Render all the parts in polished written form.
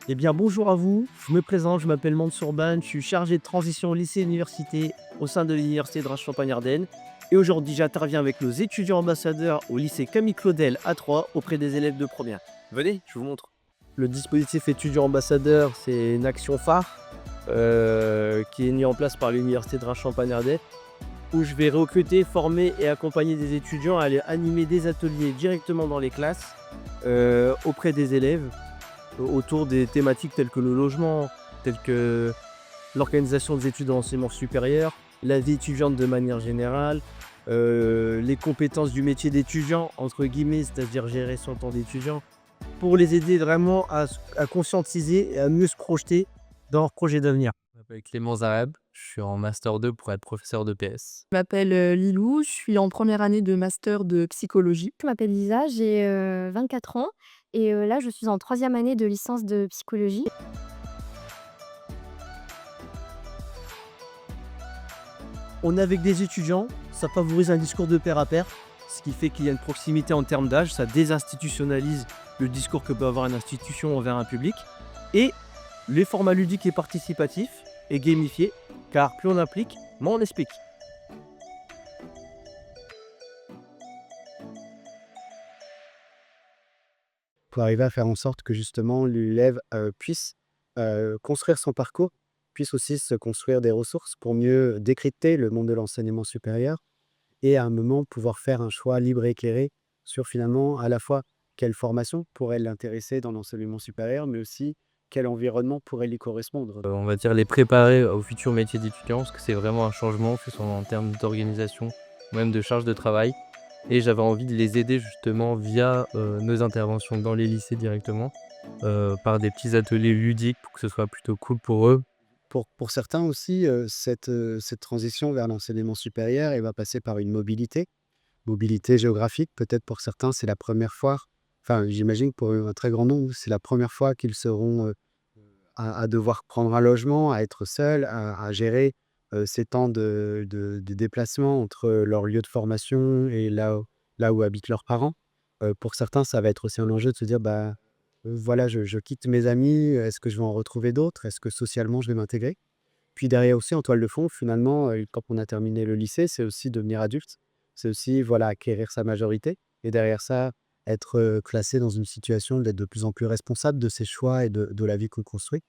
Eh bien, bonjour à vous. Je me présente, je m'appelle Mansour Ban, je suis chargé de transition lycée-université au sein de l'université de Reims-Champagne-Ardenne. Et aujourd'hui, j'interviens avec nos étudiants ambassadeurs au lycée Camille Claudel à Troyes auprès des élèves de première. Venez, je vous montre. Le dispositif étudiant ambassadeur, c'est une action phare qui est mise en place par l'université de Reims-Champagne-Ardenne où je vais recruter, former et accompagner des étudiants à aller animer des ateliers directement dans les classes auprès des élèves autour des thématiques telles que le logement, telles que l'organisation des études en enseignement supérieur, la vie étudiante de manière générale, les compétences du métier d'étudiant, entre guillemets, c'est-à-dire gérer son temps d'étudiant, pour les aider vraiment à conscientiser et à mieux se projeter dans leur projet d'avenir. Je m'appelle Clément Zareb, je suis en master 2 pour être professeur de PS. Je m'appelle, Lilou, je suis en première année de master de psychologie. Je m'appelle Lisa, j'ai 24 ans et là je suis en troisième année de licence de psychologie. On est avec des étudiants, ça favorise un discours de pair à pair, ce qui fait qu'il y a une proximité en termes d'âge, ça désinstitutionnalise le discours que peut avoir une institution envers un public. Et les formats ludiques et participatifs et gamifiés, car plus on implique, moins on explique. Pour arriver à faire en sorte que justement l'élève, puisse, construire son parcours, puisse aussi se construire des ressources pour mieux décrypter le monde de l'enseignement supérieur et à un moment pouvoir faire un choix libre et éclairé sur finalement à la fois quelle formation pourrait l'intéresser dans l'enseignement supérieur, mais aussi quel environnement pourrait lui correspondre. On va dire les préparer au futur métier d'étudiant parce que c'est vraiment un changement, que ce soit en termes d'organisation ou même de charge de travail. Et j'avais envie de les aider justement via nos interventions dans les lycées directement, par des petits ateliers ludiques pour que ce soit plutôt cool pour eux. Pour certains aussi, cette transition vers l'enseignement supérieur, elle va passer par une mobilité géographique. Peut-être pour certains, c'est la première fois, enfin j'imagine que pour un très grand nombre, c'est la première fois qu'ils seront, à devoir prendre un logement, à être seuls, à gérer, ces temps de déplacement entre leur lieu de formation et là où habitent leurs parents. Pour certains, ça va être aussi un enjeu de se dire: «Bah, voilà, je quitte mes amis, est-ce que je vais en retrouver d'autres? Est-ce que socialement je vais m'intégrer?» Puis derrière aussi, en toile de fond, finalement, quand on a terminé le lycée, c'est aussi devenir adulte. C'est aussi, voilà, acquérir sa majorité et derrière ça, être, classé dans une situation d'être de plus en plus responsable de ses choix et de la vie qu'on construit.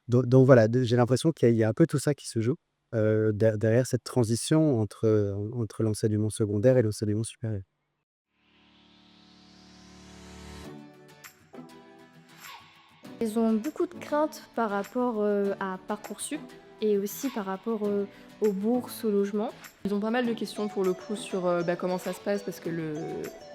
Donc voilà, j'ai l'impression qu'il y a un peu tout ça qui se joue, derrière cette transition entre l'enseignement secondaire et l'enseignement supérieur. Ils ont beaucoup de craintes par rapport, à Parcoursup et aussi par rapport, aux bourses, au logement. Ils ont pas mal de questions pour le coup sur, comment ça se passe parce que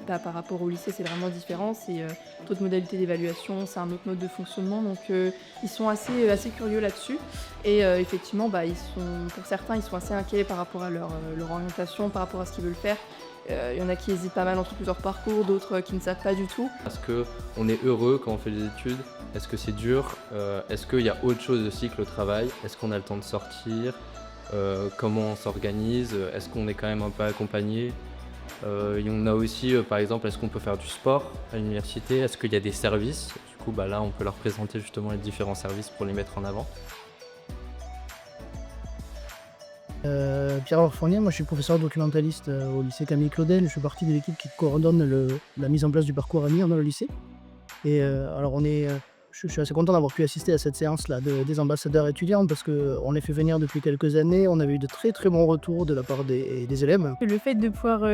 par rapport au lycée, c'est vraiment différent. C'est, d'autres modalités d'évaluation, c'est un autre mode de fonctionnement donc ils sont assez curieux là-dessus et effectivement, pour certains, ils sont assez inquiets par rapport à leur orientation, par rapport à ce qu'ils veulent faire. Il y en a qui hésitent pas mal entre plusieurs parcours, d'autres, qui ne savent pas du tout. Est-ce qu'on est heureux quand on fait des études? Est-ce que c'est dur? Est-ce qu'il y a autre chose aussi que le travail? Est-ce qu'on a le temps de sortir? Comment on s'organise? Est-ce qu'on est quand même un peu accompagné? Et on a aussi, par exemple, est-ce qu'on peut faire du sport à l'université? Est-ce qu'il y a des services? Du coup, là, on peut leur présenter justement les différents services pour les mettre en avant. Pierre Fournier, moi je suis professeur documentaliste au lycée Camille Claudel. Je fais partie de l'équipe qui coordonne la mise en place du parcours à venir dans le lycée. Et alors je suis assez content d'avoir pu assister à cette séance-là des ambassadeurs étudiants parce qu'on les fait venir depuis quelques années. On avait eu de très très bons retours de la part des élèves. Le fait de pouvoir,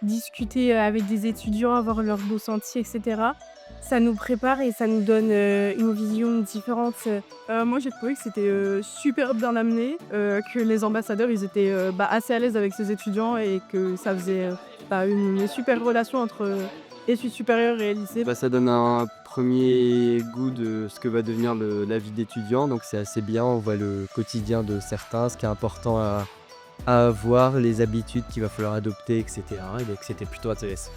discuter, avec des étudiants, avoir leur ressenti et cetera, ça nous prépare et ça nous donne, une vision différente. Moi, j'ai trouvé que c'était, super bien amené, que les ambassadeurs, ils étaient, assez à l'aise avec ces étudiants et que ça faisait, une super relation entre, études supérieures et lycée. Ça donne un premier goût de ce que va devenir la vie d'étudiant, donc c'est assez bien. On voit le quotidien de certains, ce qui est important à avoir, les habitudes qu'il va falloir adopter, et cetera, et donc c'était plutôt intéressant.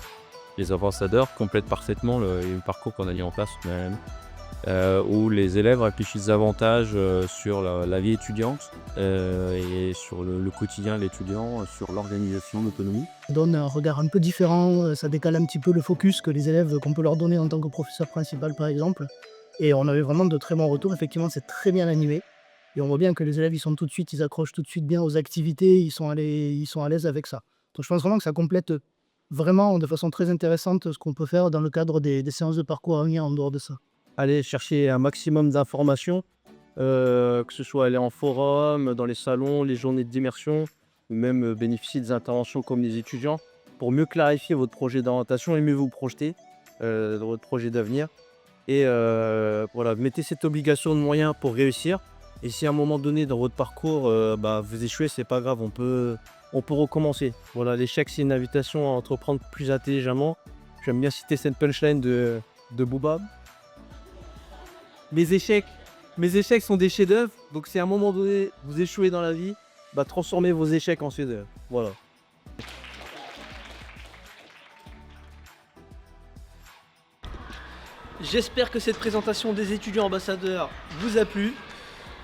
Les ambassadeurs complètent parfaitement le parcours qu'on a mis en place nous-mêmes, où les élèves réfléchissent davantage sur la vie étudiante et sur le quotidien de l'étudiant, sur l'organisation, l'autonomie. Ça donne un regard un peu différent, ça décale un petit peu le focus que les élèves qu'on peut leur donner en tant que professeur principal par exemple. Et on avait vraiment de très bons retours. Effectivement, c'est très bien animé. Et on voit bien que les élèves, ils accrochent tout de suite bien aux activités, ils sont à l'aise avec ça. Donc je pense vraiment que ça complète vraiment de façon très intéressante ce qu'on peut faire dans le cadre des séances de parcours à venir en dehors de ça. Aller chercher un maximum d'informations, que ce soit aller en forum, dans les salons, les journées d'immersion, ou même bénéficier des interventions comme les étudiants, pour mieux clarifier votre projet d'orientation et mieux vous projeter dans votre projet d'avenir. Et voilà, mettez cette obligation de moyens pour réussir. Et si à un moment donné dans votre parcours, vous échouez, c'est pas grave, on peut recommencer. Voilà, l'échec, c'est une invitation à entreprendre plus intelligemment. J'aime bien citer cette punchline de Booba. Mes échecs sont des chefs-d'œuvre. Donc si à un moment donné vous échouez dans la vie, transformez vos échecs en chefs-d'œuvre. Voilà. J'espère que cette présentation des étudiants ambassadeurs vous a plu.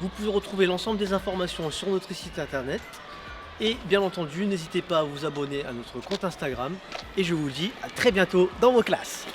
Vous pouvez retrouver l'ensemble des informations sur notre site internet. Et bien entendu, n'hésitez pas à vous abonner à notre compte Instagram. Et je vous dis à très bientôt dans vos classes.